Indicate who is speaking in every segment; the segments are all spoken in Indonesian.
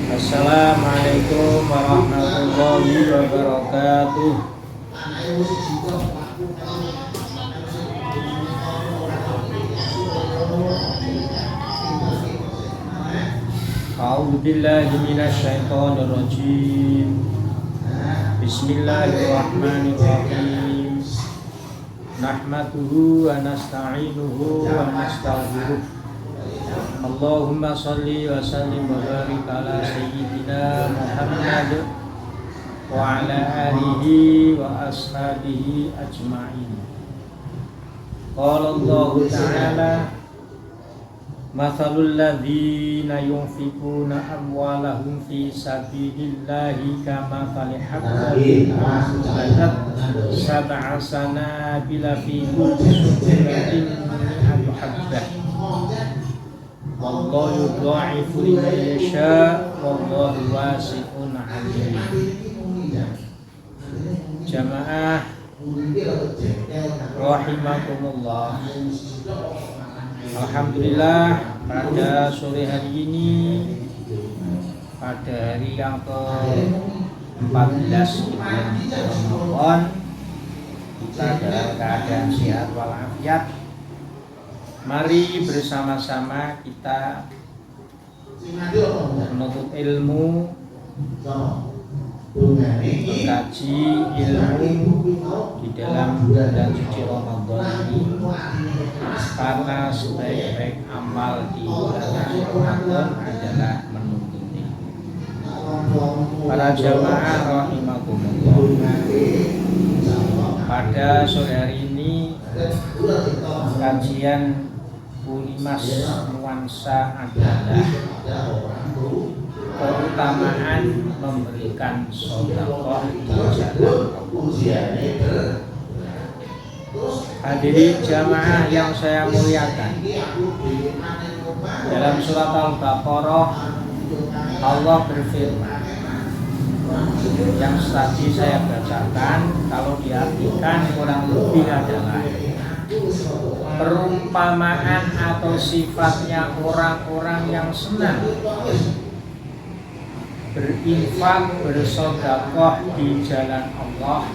Speaker 1: Assalamualaikum warahmatullahi wabarakatuh. A'udzu billahi minasy syaithanir rajim. Bismillahirrahmanirrahim. Nahmaduhu wa nasta'inuhu wa nastaghfiruh. Allahumma shalli wa sallim wa barik ala sayyidina Muhammad wa ala alihi wa ashabihi ajma'in. Qala Allah ta'ala: Mathalul ladzina yunfikuna amwalahum fi sabilillahi kamathali habbatin anbatat sab'a sanabila fi kulli sunbulatin mi'atu habbah. Wallahu yudha'ifu liman yasha' wallahu wasi'un 'alim. Jamaah rahimakumullah. Alhamdulillah, pada sore hari ini, pada hari yang ke-14 bulan Ramadan, kita dalam keadaan sehat walafiat. Mari bersama-sama kita menuntut ilmu, mengkaji ilmu di dalam bulan suci Ramadan ini, karena sebaik-baik amal di bulan Ramadan adalah menuntut ilmu. Para jamaah rahimakumullah, pada sore hari ini kajian Pulimas nuansa adalah keutamaan memberikan sedekah di jalan Allah. Hadirin jamaah yang saya muliakan, dalam surat Al-Baqarah Allah berfirman, yang tadi saya bacakan, kalau diartikan kurang lebih adalah perumpamaan atau sifatnya orang-orang yang senang berinfak, bersedekah di jalan Allah,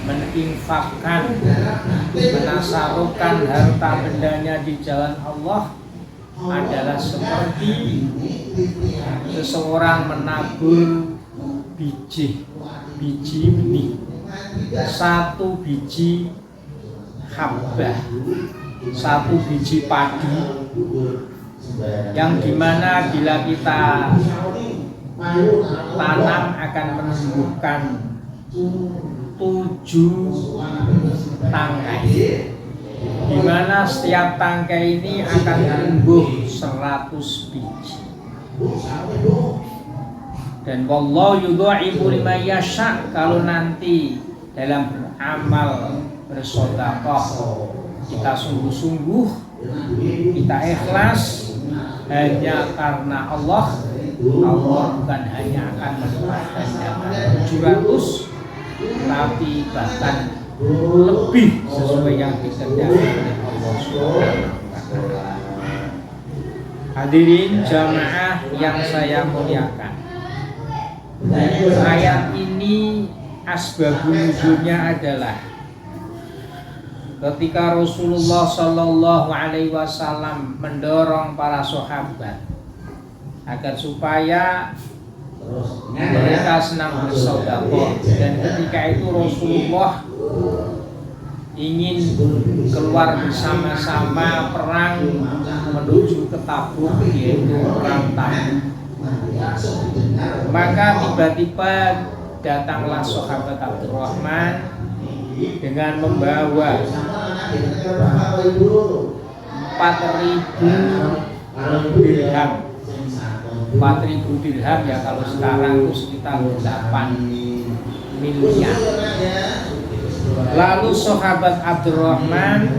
Speaker 1: meninfakkan, menasarukan harta bendanya di jalan Allah, adalah seperti seseorang menabur biji benih, satu biji habbah, satu biji padi, yang dimana bila kita tanam akan menumbuhkan 7 tangkai, dimana setiap tangkai ini akan tumbuh 100 biji. Dan wallahu yudha'ifu liman yasha', kalau nanti dalam beramal bersedekah kita sungguh-sungguh, kita ikhlas hanya karena Allah, Allah bukan hanya akan melimpahkan 700, tapi bahkan lebih sesuai yang dikehendaki oleh Allah Subhanahu wa Ta'ala. Hadirin jamaah yang saya muliakan, ayat ini asbabun nuzulnya adalah ketika Rasulullah Shallallahu Alaihi Wasallam mendorong para sahabat agar supaya mereka senang bersedekah, dan ketika itu Rasulullah ingin keluar bersama-sama perang menuju ke Tabuk, yaitu perang Tabuk. Maka tiba-tiba datanglah sahabat Abdurrahman dengan membawa 4.000 dirham. 4.000 dirham ya kalau sekarang itu sekitar 8 miliar. Lalu sahabat Abdurrahman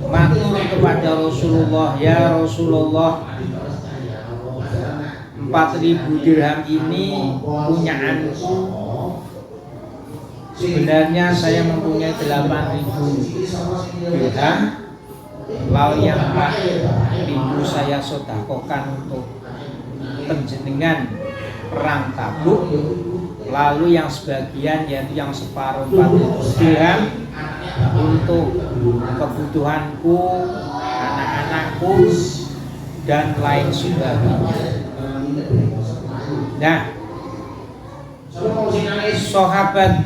Speaker 1: matur kepada Rasulullah, ya Rasulullah, 4.000 dirham ini punyaanku. Sebenarnya saya mempunyai 8.000 dirham, lalu yang telah rindu saya sedekahkan untuk panjenengan perang Tabuk, lalu yang sebagian yaitu yang separuh 40 dirham untuk kebutuhanku, anak-anakku dan lain sebagainya. Nah, sahabat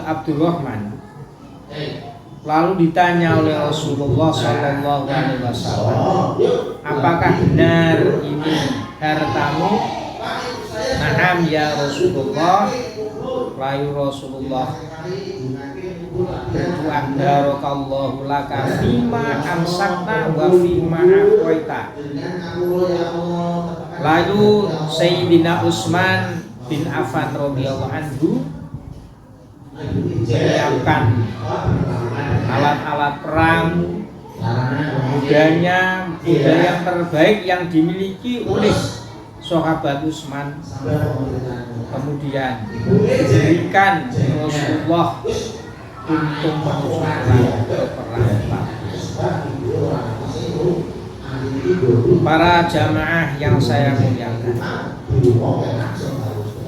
Speaker 1: Abdurrahman lalu ditanya oleh Rasulullah Shallallahu Alaihi Wasallam, apakah benar ini hartamu? Naam ya Rasulullah. Lalu Rasulullah berdoa, barakallahu laka fima amsakna wa fima aqwaita. Lalu Sayyidina Utsman bin Affan radhiyallahu anhu menyiapkan alat-alat perang, kuda yang terbaik yang dimiliki oleh sahabat Utsman, kemudian diberikan Rasulullah untuk menuju ke perang. Para jamaah yang saya muliakan,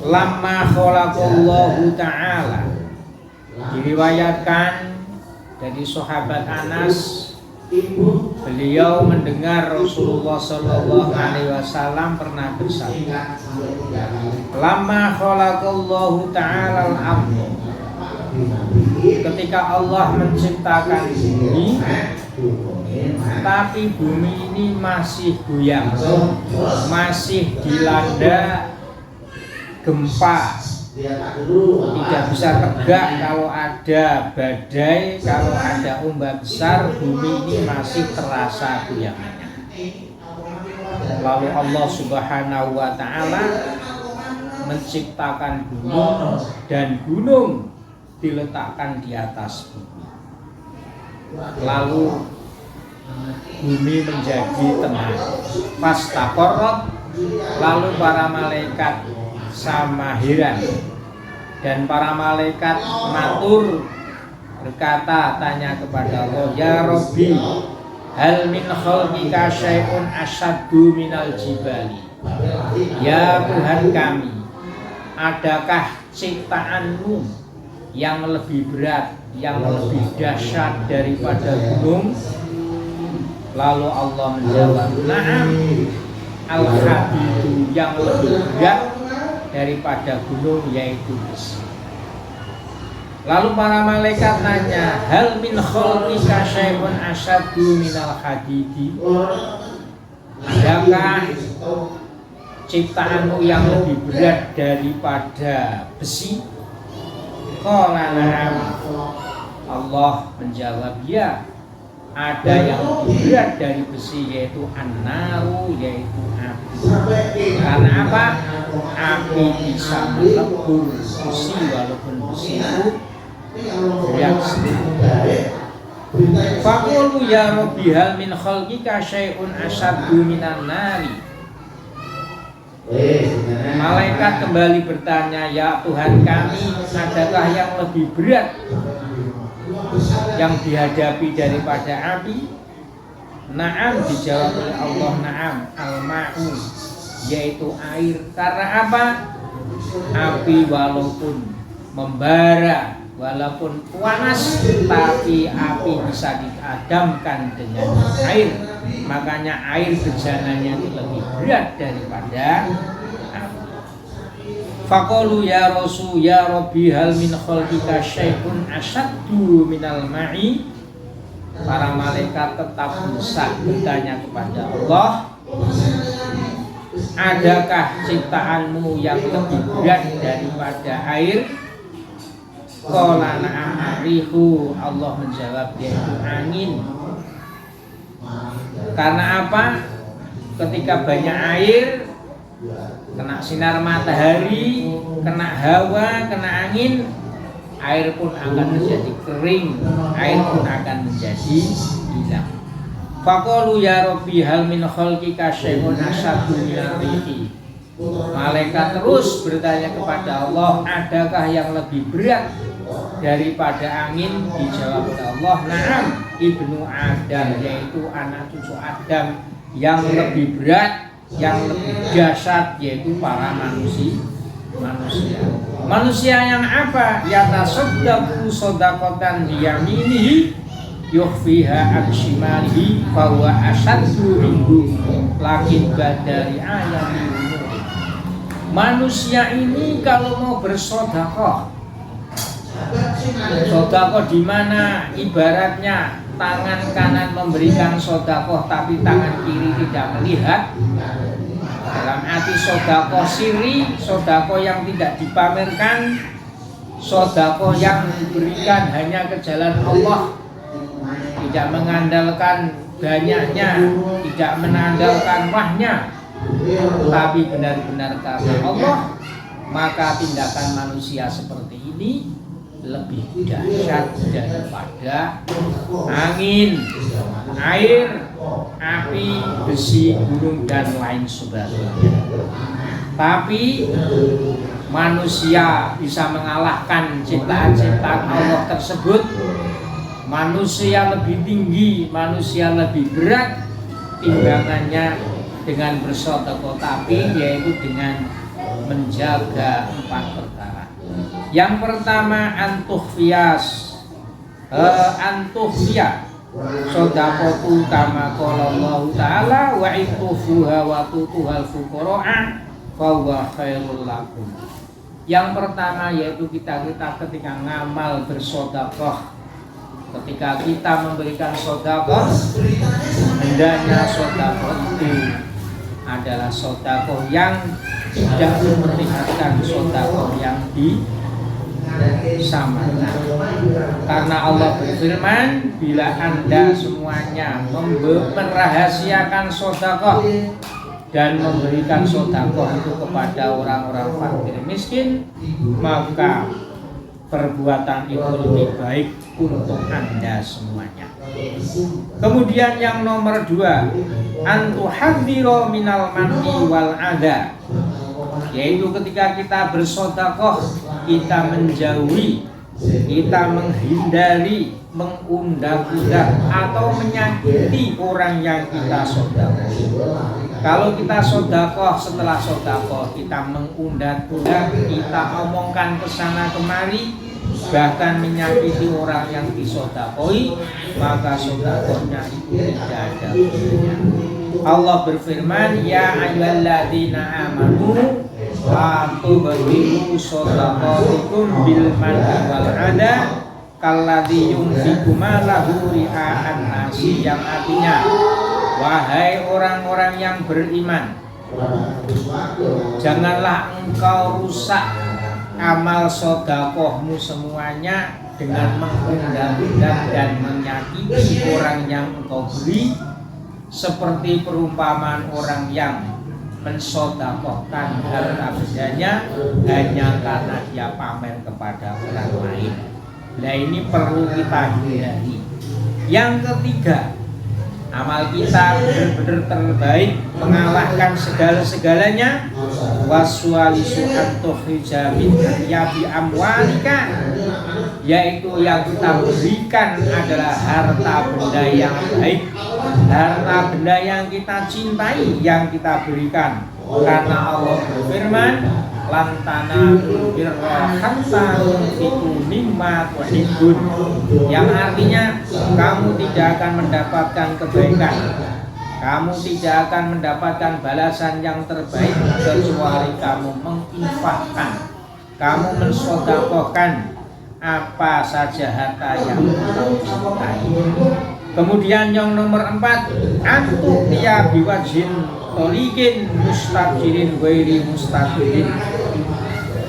Speaker 1: lamma khalaqallahu ta'ala, diriwayatkan dari sahabat Anas, beliau mendengar Rasulullah Shallallahu Alaihi Wasallam pernah bersabda, lamma khalaqallahu ta'ala al-ardh, ketika Allah menciptakan bumi, tapi bumi ini masih goyang, masih dilanda gempa, tidak bisa tegak kalau ada badai, kalau ada ombak besar, bumi ini masih terasa goyangannya. Lalu Allah Subhanahu wa Ta'ala menciptakan gunung, dan gunung diletakkan di atas bumi. Lalu bumi menjadi tenang, fastaqarrat, lalu para malaikat sama heran, dan para malaikat matur berkata, tanya kepada Allah, ya Rabbi, hal min khalqika syai'un asyaddu minal jibali. Ya Tuhan kami, adakah ciptaanmu yang lebih berat, yang lebih dahsyat daripada gunung? Lalu Allah menjawab, na'am, al-hadidu, yang lebih berat daripada gunung yaitu besi. Lalu para malaikat tanya, hal min khalqika syai'un asyaddu minal hadidi, adakah ciptaanmu yang lebih berat daripada besi? Qala na'am, Allah menjawab, ya, ada yang lebih berat dari besi, yaitu an-naru, yaitu api. Karena apa? Api bisa melebur besi, walaupun besi itu berat sedikit. Faqulu ya Rabbi, hal min khalqika syai'un asyaddu minan nari. Malaikat kembali bertanya, ya Tuhan kami, adakah yang lebih berat yang dihadapi daripada api? Na'am, dijawab oleh Allah, na'am, al-ma'u, yaitu air. Karena apa? Api walaupun membara, walaupun panas, tapi api bisa dipadamkan dengan air. Makanya air bejananya itu lebih berat daripada api. Faqalu ya Rasul ya Rabbi, hal min khalqika syai'un asyaddu minal ma'i. Para malaikat tetap bisa bertanya kepada Allah, adakah ciptaanmu yang lebih berat daripada air? Qala na'am arihu, Allah menjawab, yaitu angin. Karena apa? Ketika banyak air, kena sinar matahari, kena hawa, kena angin, air pun akan menjadi kering, air pun akan menjadi hilang. Faqalu ya Rabbi, hal min khalqika syai'un asyaddu minar rihi. Malaikat terus bertanya kepada Allah, adakah yang lebih berat daripada angin? Dijawab oleh Allah, na'am, ibnu Adam, yaitu anak cucu Adam yang lebih berat, yang lebih dahsyat, yaitu para manusia. Manusia yang apa? Yatasaddaqu shadaqatan biyaminihi yukhfiha an shimalihi fa huwa asaddu minhu lakin badari ayati. Manusia ini kalau mau bersedekah, sedekah di mana ibaratnya tangan kanan memberikan sedekah tapi tangan kiri tidak melihat. Dalam arti sedekah sirri, sedekah yang tidak dipamerkan, sedekah yang diberikan hanya ke jalan Allah, tidak mengandalkan banyaknya, tidak mengandalkan wahnya, tapi benar-benar karena Allah, maka tindakan manusia seperti ini lebih dahsyat daripada angin, air, api, besi, gunung, dan lain sebagainya. Tapi manusia bisa mengalahkan ciptaan-ciptaan Allah tersebut. Manusia lebih tinggi, manusia lebih berat timbangannya dengan bersedekah, tapi yaitu dengan menjaga 4 perkara. Yang pertama, antukhfiya sedekahku kama qala Allah taala wa itufuha wa tutuhal fuqara'a fa huwa khairul lakum. Yang pertama yaitu kita ketika ngamal bersedekah, ketika kita memberikan sedekah, hendaknya sedekah itu adalah sedekah yang tidak memperlihatkan sedekah yang disamakan. Karena Allah berfirman, bila Anda semuanya merahasiakan sedekah dan memberikan sedekah itu kepada orang-orang fakir miskin, maka perbuatan itu lebih baik untuk Anda semuanya. Kemudian yang nomor 2, antuhadziro minal man'i wal adha, yaitu ketika kita bersedekah, kita menjauhi, kita menghindari, mengundang-undang atau menyakiti orang yang kita sedekah. Kalau kita sedekah, setelah sedekah kita mengundang-undang, kita omongkan ke sana kemari, bahkan menyakiti orang yang disedekahi, maka sedekahnya itu tidak ada gunanya. Allah berfirman, ya ayyuhalladzina amanu la tubtilu shadaqatikum bil manni wal adha kalladzi yunfiqu malahu ria'an nasi, yang artinya, wahai orang-orang yang beriman, janganlah engkau rusak amal sedekahmu semuanya dengan mengundang-undang dan menyakiti orang yang engkau beri, seperti perumpamaan orang yang mensedekahkan harta bendanya hanya karena dia pamer kepada orang lain. Nah, ini perlu kita hindari. Yang ketiga, amal kita benar-benar terbaik, mengalahkan segala-segalanya. Waswalisu antuhrija min yabi amwalika, yaitu yang kita berikan adalah harta benda yang baik, harta benda yang kita cintai, yang kita berikan. Karena Allah berfirman, lan tanalul birra hatta tunfiqu mimma tuhibbun, yang artinya kamu tidak akan mendapatkan kebaikan, kamu tidak akan mendapatkan balasan yang terbaik kecuali kamu menginfakkan, kamu mensedekahkan apa saja harta yang kamu cintai. Kemudian yang nomor 4, antu tiya biwajin tolikin mustajirin wairi mustajirin.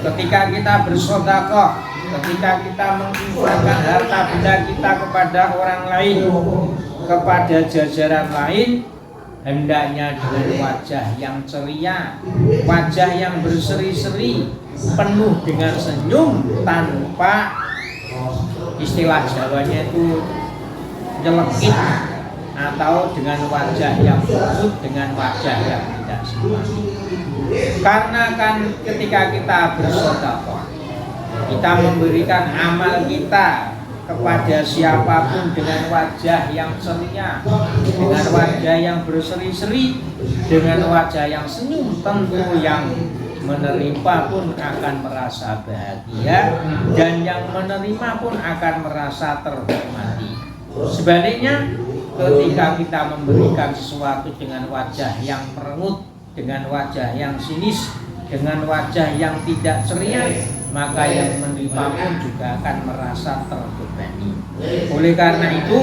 Speaker 1: Ketika kita bersedekah, ketika kita menginfakkan harta benda kita kepada orang lain, kepada jajaran lain, hendaknya dengan wajah yang ceria, wajah yang berseri-seri, penuh dengan senyum, tanpa istilah Jawanya itu nyelekit, atau dengan wajah yang lembut, dengan wajah yang tidak simpati. Karena kan ketika kita bersedekah, Kita memberikan amal kita kepada siapapun dengan wajah yang ceria, dengan wajah yang berseri-seri, dengan wajah yang senyum, tentu yang menerima pun akan merasa bahagia dan yang menerima pun akan merasa terhormati. Sebaliknya, ketika kita memberikan sesuatu dengan wajah yang merengut, dengan wajah yang sinis, dengan wajah yang tidak ceria, maka yang menerima pun juga akan merasa terbebani. Oleh karena itu,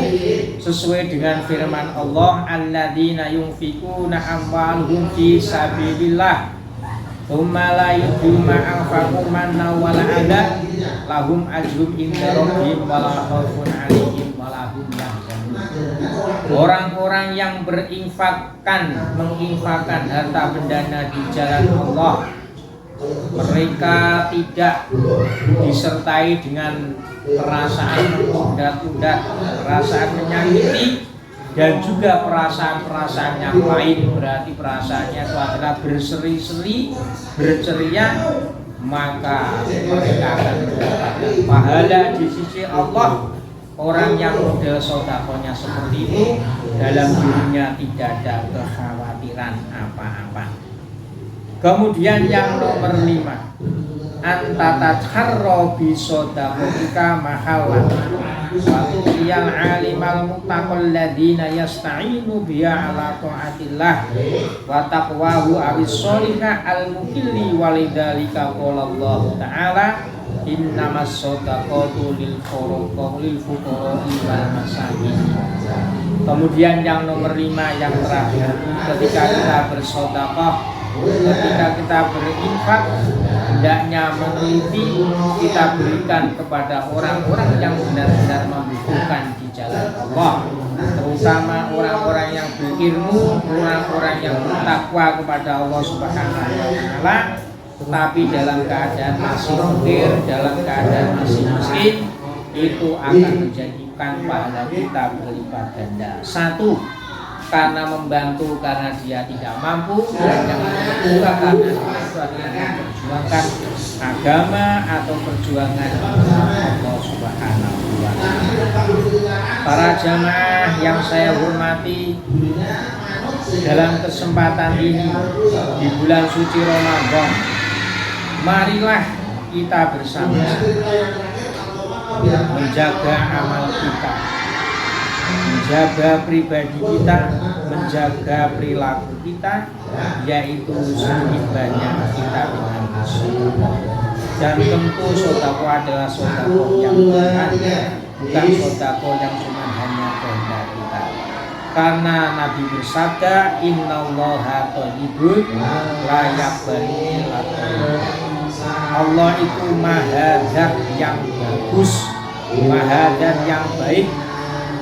Speaker 1: sesuai dengan firman Allah, alladzina yunfikuna amwaluhum fi sabilillah tsumma la yudhima anfaqu manna wala adha lahum ajrun inda rabbihim wala khaufun 'alaihim wala hum yahzanun. Orang-orang yang menginfakkan harta bendana di jalan Allah, mereka tidak disertai dengan perasaan menundat-undat, perasaan menyakiti, dan juga perasaan-perasaan yang lain. Berarti perasaannya itu adalah berseri-seri, berceria, maka mereka akan mendapatkan pahala di sisi Allah. Orang yang model sodakonya seperti itu, dalam dirinya tidak ada kekhawatiran apa-apa. Kemudian yang nomor 5, antatatharro bisodakotika mahallan waliyal alimal muttaqal ladina yasta'inu biha ala ta'atillah wa taqwahu awis sholika al mukilli walidhalika qala Allah ta'ala innamas sodaqatu lil fuqara'i wal masakin. Kemudian yang nomor 5 yang terakhir, ketika kita bersedekah, ketika kita berinfak, hendaknya meneliti kita berikan kepada orang-orang yang benar-benar membutuhkan di jalan Allah, terutama orang-orang yang berilmu, orang-orang yang bertakwa kepada Allah Subhanahu wa taala, tetapi dalam keadaan masih fakir, dalam keadaan masih miskin, itu akan menjadikan pahala kita berlipat ganda. 1, karena membantu karena dia tidak mampu, dan yang kedua karena itu adalah memperjuangkan agama atau perjuangan Allah Subhanahu wa taala. Para jamaah yang saya hormati, dalam kesempatan ini di bulan suci Ramadan, marilah kita bersama menjaga amal kita, menjaga pribadi kita, menjaga perilaku kita, yaitu semakin banyak kita dengan bersedekah. Dan tentu sedekah adalah sedekah yang benar, bukan sedekah yang cuma hanya kehendak kita. Karena Nabi bersabda, innallaha thayyibun la yaqbalu illa thayyiban. Allah itu maha zat yang bagus, maha zat yang baik,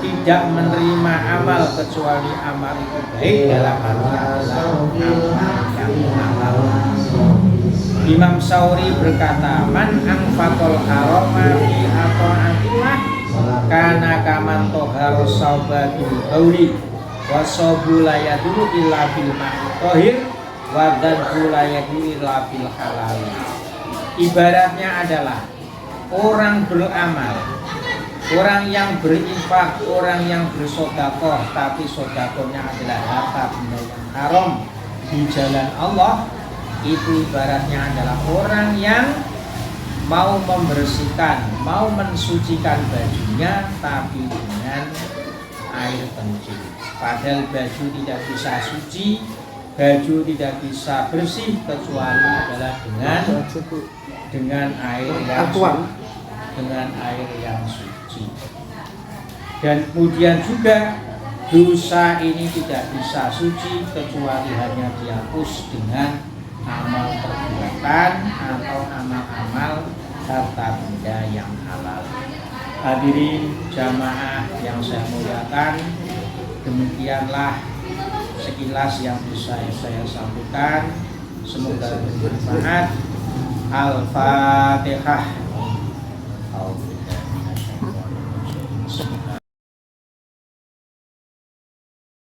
Speaker 1: tidak menerima amal kecuali amal itu baik, dalam arti adalah amal yang halal. Imam Sauri berkata, man anfaqal harama fi ata'atillah kana kaman toharos saubatul hauli wasobu la yadulu illa bil ma'i thahir wa dzanbu la yadulu illa bil halal. Ibaratnya adalah orang beramal, orang yang berinfak, orang yang bersedekah, tapi sedekahnya adalah harta benda yang haram di jalan Allah, itu ibaratnya adalah orang yang mau membersihkan, mau mensucikan bajunya, tapi dengan air kencing. Padahal baju tidak bisa suci, baju tidak bisa bersih kecuali adalah dengan air yang dengan air yang suci. Dan kemudian juga dosa ini tidak bisa suci kecuali hanya dihapus dengan amal perbuatan atau amal-amal harta benda yang halal. Hadirin jamaah yang saya muliakan, demikianlah sekilas yang bisa saya sampaikan. Semoga bermanfaat. Al-Fatihah.